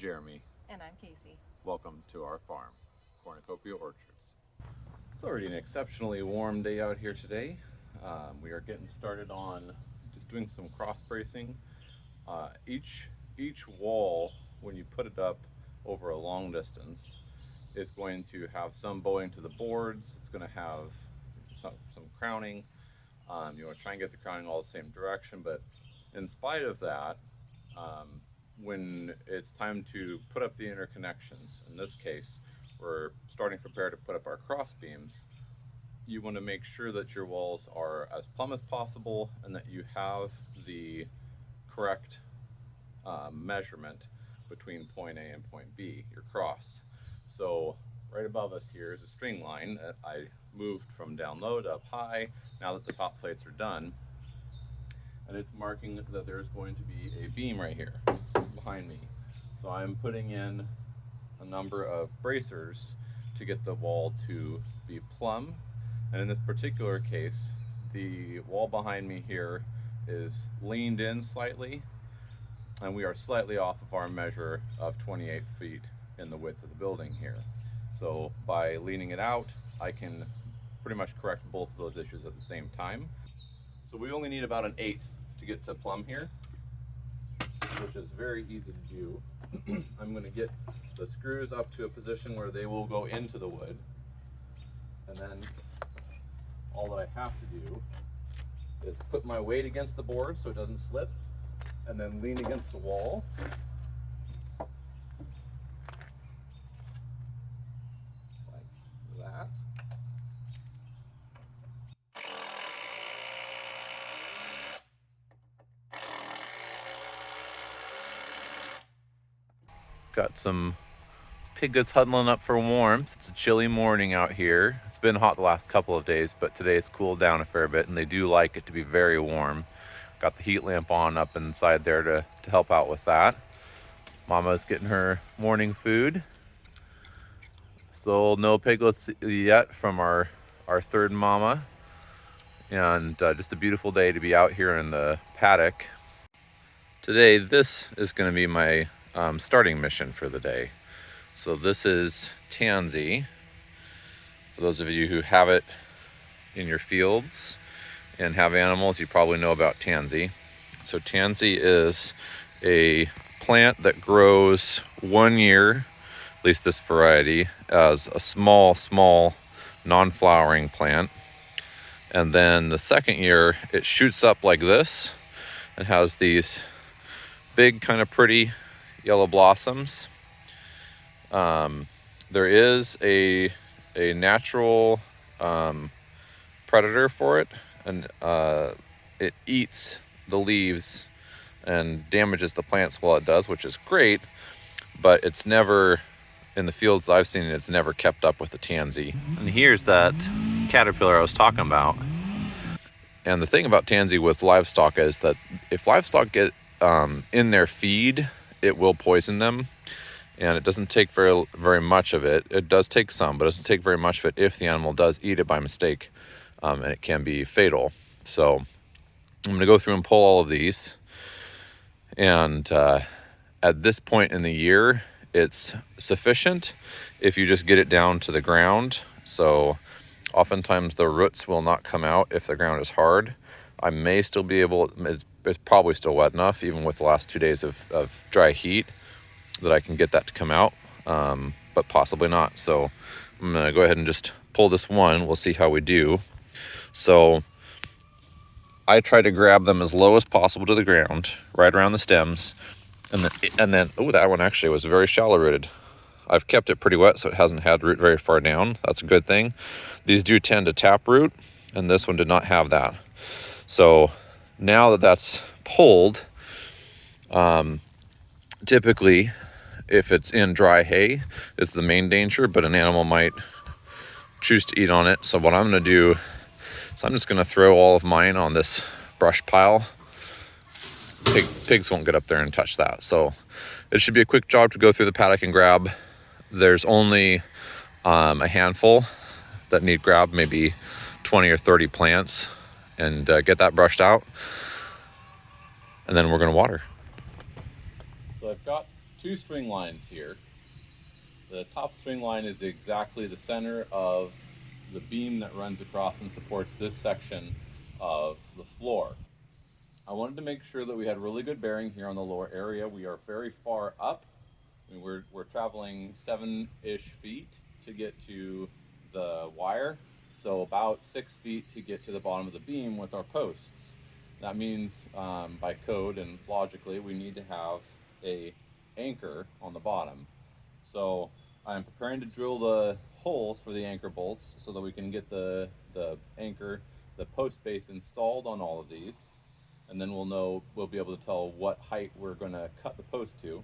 Jeremy. And I'm Casey. Welcome to our farm, Cornucopia Orchards. It's already an exceptionally warm day out here today. We are getting started on just doing some cross bracing. Each wall, when you put it up over a long distance, is going to have some bowing to the boards. It's going to have some crowning. You want to try and get the crowning all the same direction, but in spite of that, when it's time to put up the interconnections, in this case, we're starting to prepare to put up our cross beams, you want to make sure that your walls are as plumb as possible and that you have the correct measurement between point A and point B, your cross. So right above us here is a string line that I moved from down low to up high now that the top plates are done. And it's marking that there's going to be a beam right here behind me. So I'm putting in a number of bracers to get the wall to be plumb. And in this particular case, the wall behind me here is leaned in slightly, and we are slightly off of our measure of 28 feet in the width of the building here. So by leaning it out, I can pretty much correct both of those issues at the same time. So we only need about 1/8 to get to plumb here, which is very easy to do. I'm going to get the screws up to a position where they will go into the wood, and then all that I have to do is put my weight against the board so it doesn't slip, and then lean against the wall. Like that. Got some piglets huddling up for warmth. It's a chilly morning out here. It's been hot the last couple of days, but today it's cooled down a fair bit, and they do like it to be very warm. Got the heat lamp on up inside there to help out with that. Mama's getting her morning food. Still no piglets yet from our third mama. And just a beautiful day to be out here in the paddock. Today, this is going to be my starting mission for the day. So this is Tansy. For those of you who have it in your fields and have animals, you probably know about Tansy. So Tansy is a plant that grows 1 year, at least this variety, as a small non-flowering plant. And then the second year, it shoots up like this and has these big, kind of pretty yellow blossoms. There is a natural predator for it, and it eats the leaves and damages the plants while it does, which is great, but it's never, in the fields I've seen, it's never kept up with the Tansy. And here's that caterpillar I was talking about. And the thing about Tansy with livestock is that if livestock get in their feed, it will poison them. And it doesn't take very much of it. It does take some, but it doesn't take very much of it if the animal does eat it by mistake, and it can be fatal. So I'm going to go through and pull all of these. And at this point in the year, it's sufficient if you just get it down to the ground. So oftentimes the roots will not come out if the ground is hard. I may still be able, it's probably still wet enough, even with the last 2 days of dry heat, that I can get that to come out, but possibly not. So I'm gonna go ahead and just pull this one. We'll see how we do. So I try to grab them as low as possible to the ground, right around the stems, and then oh, that one actually was very shallow rooted. I've kept it pretty wet, so it hasn't had root very far down. That's a good thing. These do tend to tap root, and this one did not have that. So now that that's pulled, typically, if it's in dry hay, is the main danger, but an animal might choose to eat on it. So what I'm going to do is I'm just going to throw all of mine on this brush pile. Pigs won't get up there and touch that. So it should be a quick job to go through the paddock and grab. There's only a handful that need grabbed, maybe 20 or 30 plants, and get that brushed out. And then we're going to water. So I've got two string lines here. The top string line is exactly the center of the beam that runs across and supports this section of the floor. I wanted to make sure that we had really good bearing here on the lower area. We are very far up. I mean, we're traveling 7-ish feet to get to the wire, so about 6 feet to get to the bottom of the beam with our posts. That means by code and logically we need to have a anchor on the bottom. So I'm preparing to drill the holes for the anchor bolts so that we can get the anchor, the post base installed on all of these, and then we'll be able to tell what height we're going to cut the post to.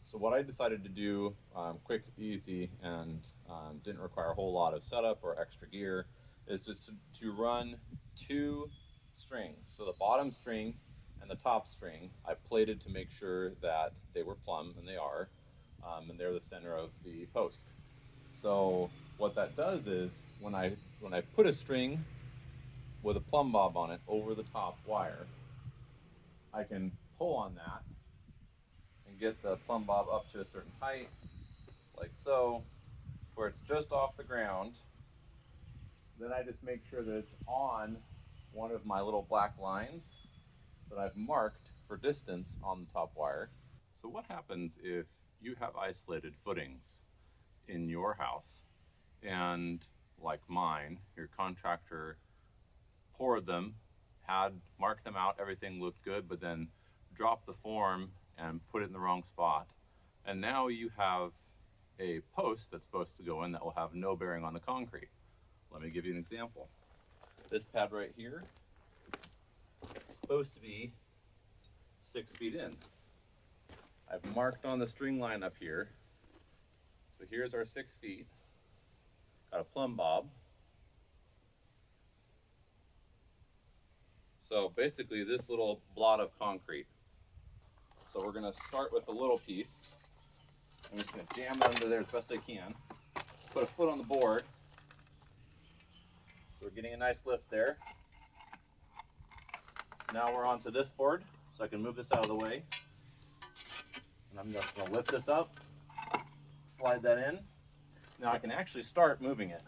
So what I decided to do, quick, easy, and didn't require a whole lot of setup or extra gear, is just to run two strings. So the bottom string and the top string, I plated to make sure that they were plumb, and they are, and they're the center of the post. So what that does is when I put a string with a plumb bob on it over the top wire, I can pull on that and get the plumb bob up to a certain height, like so, where it's just off the ground. Then I just make sure that it's on one of my little black lines that I've marked for distance on the top wire. So what happens if you have isolated footings in your house and, like mine, your contractor poured them, had marked them out, everything looked good, but then dropped the form and put it in the wrong spot, and now you have a post that's supposed to go in that will have no bearing on the concrete? Let me give you an example. This pad right here is supposed to be 6 feet in. I've marked on the string line up here, so here's our 6 feet. Got a plumb bob. So basically this little blot of concrete. So we're gonna start with a little piece. I'm just gonna jam it under there as best I can. Put a foot on the board. So we're getting a nice lift there. Now we're onto this board, so I can move this out of the way. And I'm just gonna lift this up, slide that in. Now I can actually start moving it.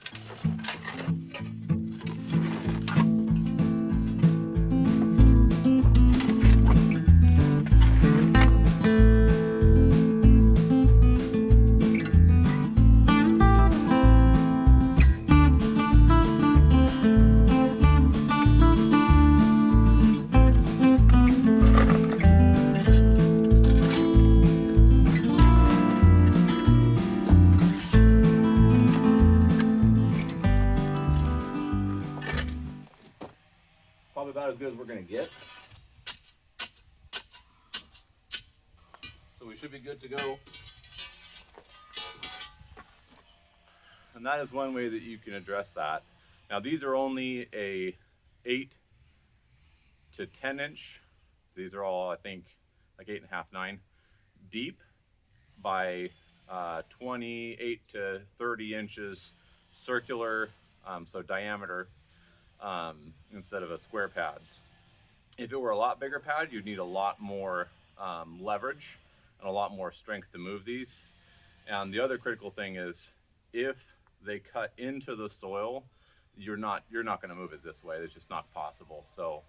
Probably about as good as we're gonna get. So we should be good to go. And that is one way that you can address that. Now these are only a 8 to 10 inch. These are all, I think, like 8.5, 9 deep by 28 to 30 inches circular, so diameter, instead of a square pads. If it were a lot bigger pad, you'd need a lot more leverage and a lot more strength to move these. And the other critical thing is, if they cut into the soil, you're not going to move it this way. It's just not possible. So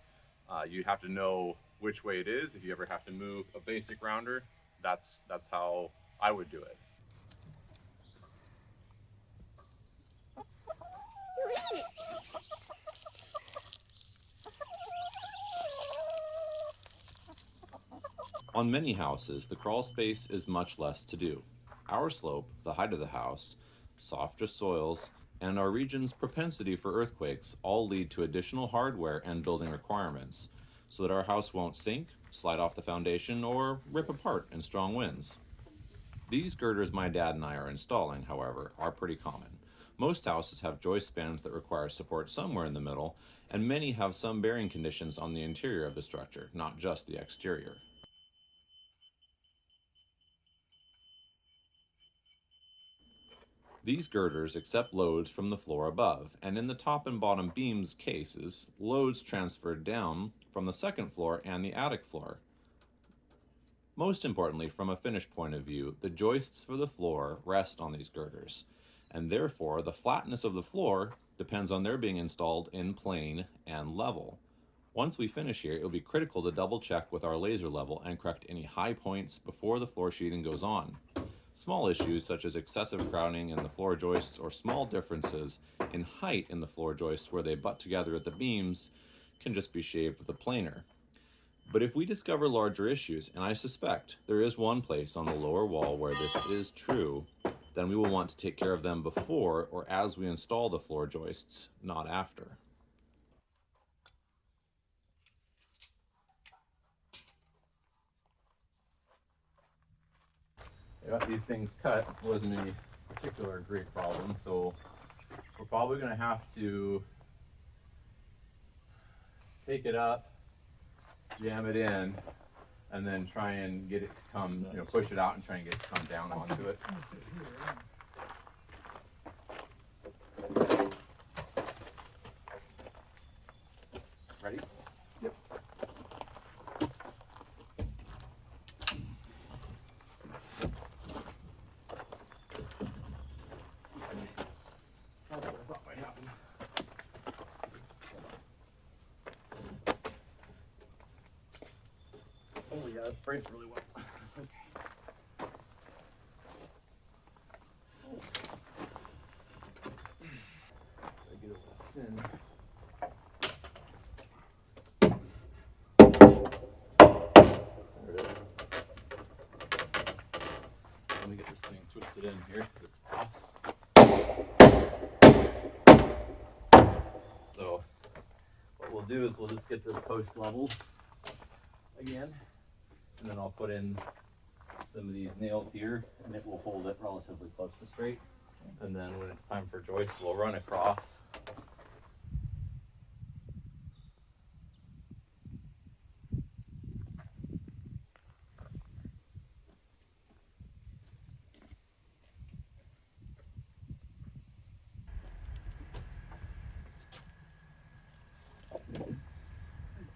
you have to know which way it is. If you ever have to move a basic rounder, that's how I would do it. On many houses, the crawl space is much less to do. Our slope, the height of the house, softer soils, and our region's propensity for earthquakes all lead to additional hardware and building requirements, so that our house won't sink, slide off the foundation, or rip apart in strong winds. These girders my dad and I are installing, however, are pretty common. Most houses have joist spans that require support somewhere in the middle, and many have some bearing conditions on the interior of the structure, not just the exterior. These girders accept loads from the floor above, and in the top and bottom beams cases, loads transferred down from the second floor and the attic floor. Most importantly, from a finish point of view, the joists for the floor rest on these girders, and therefore the flatness of the floor depends on their being installed in plane and level. Once we finish here, it will be critical to double check with our laser level and correct any high points before the floor sheathing goes on. Small issues such as excessive crowning in the floor joists or small differences in height in the floor joists where they butt together at the beams can just be shaved with a planer. But if we discover larger issues, and I suspect there is one place on the lower wall where this is true, then we will want to take care of them before or as we install the floor joists, not after. I got these things cut. Wasn't any particular great problem, so we're probably going to have to take it up, jam it in, and then try and get it to come, push it out and try and get it to come down onto it. Ready? Yep. That's what I thought might happen. Oh yeah, that's braced really well. Okay. Gotta get it thin. There it is. Let me get this thing twisted in here because it's off. So what we'll do is we'll just get this post leveled again, and then I'll put in some of these nails here, and it will hold it relatively close to straight. And then when it's time for joist, we'll run across.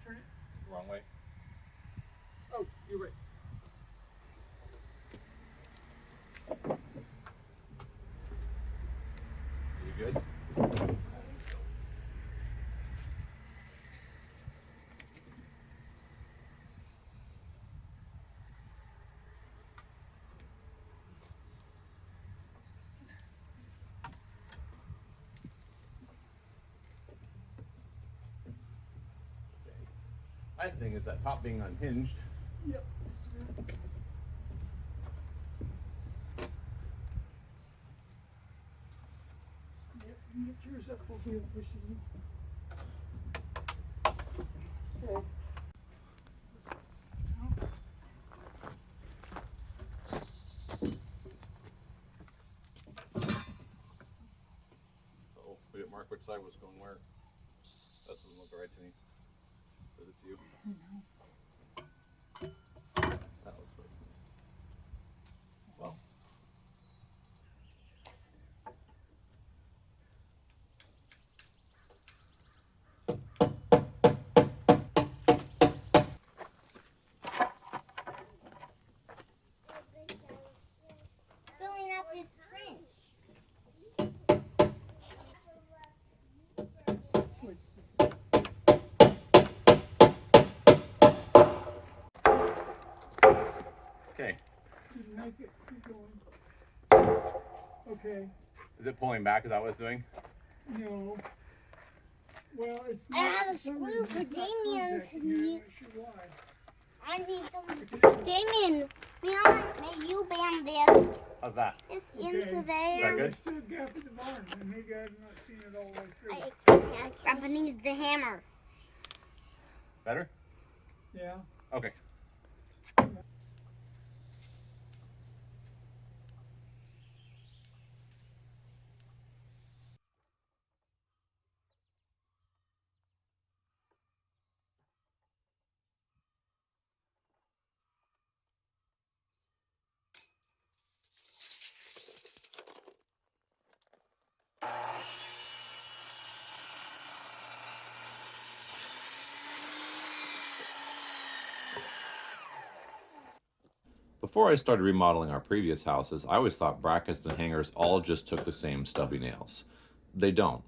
Turn it. Wrong way. Oh, you're right. You good? Nice thing is that top being unhinged. Yep. Yep, you get yours up, we'll be able to push it in. Okay. Oh, we didn't mark which side was going where. That doesn't look right to me. Does it to you? That looks right to me. Well. Filling up his trench. Okay. Didn't make it. Keep going. Okay. Is it pulling back? Is that what it's doing? No. Well, it's I not. have a for some screw reason for it's not Damien contacting to here. I'm use. not sure why. I need some. Okay. Damien, may you band this? How's that? It's Okay. into Is that there. good? There's still a gap in the barn, and maybe I've not seen it all the way through. I need the hammer. Better? Yeah. Okay. Before I started remodeling our previous houses, I always thought brackets and hangers all just took the same stubby nails. They don't.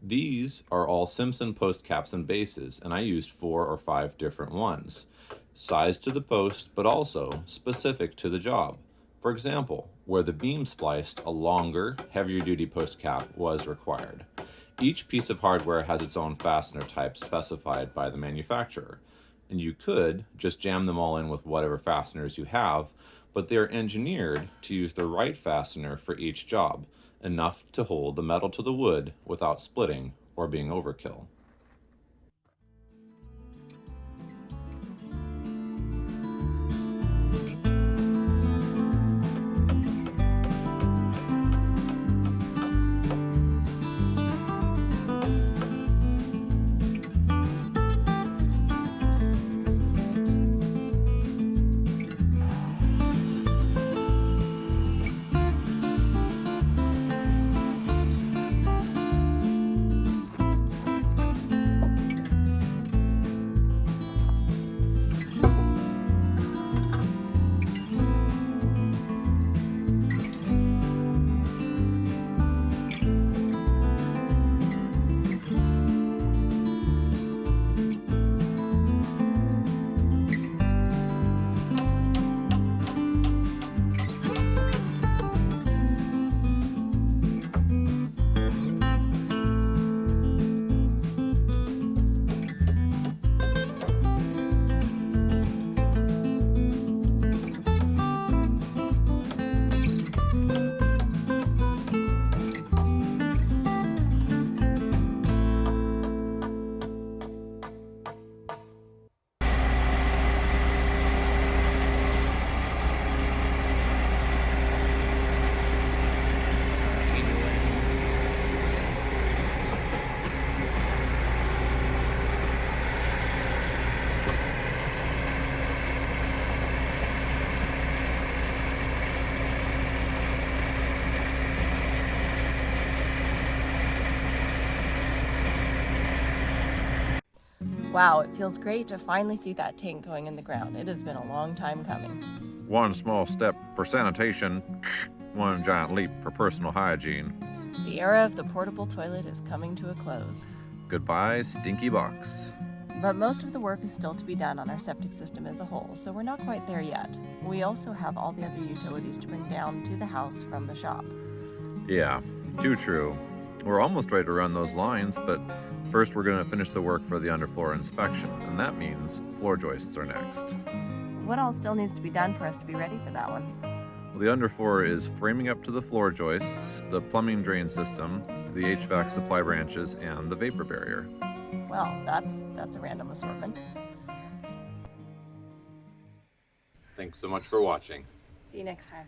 These are all Simpson post caps and bases, and I used 4 or 5 different ones. Sized to the post, but also specific to the job. For example, where the beam spliced, a longer, heavier duty post cap was required. Each piece of hardware has its own fastener type specified by the manufacturer, and you could just jam them all in with whatever fasteners you have, but they're engineered to use the right fastener for each job, enough to hold the metal to the wood without splitting or being overkill. Wow, it feels great to finally see that tank going in the ground. It has been a long time coming. One small step for sanitation, one giant leap for personal hygiene. The era of the portable toilet is coming to a close. Goodbye, stinky box. But most of the work is still to be done on our septic system as a whole, so we're not quite there yet. We also have all the other utilities to bring down to the house from the shop. Yeah, too true. We're almost ready to run those lines, but first we're going to finish the work for the underfloor inspection, and that means floor joists are next. What all still needs to be done for us to be ready for that one? Well, the underfloor is framing up to the floor joists, the plumbing drain system, the HVAC supply branches, and the vapor barrier. Well, that's a random assortment. Thanks so much for watching. See you next time.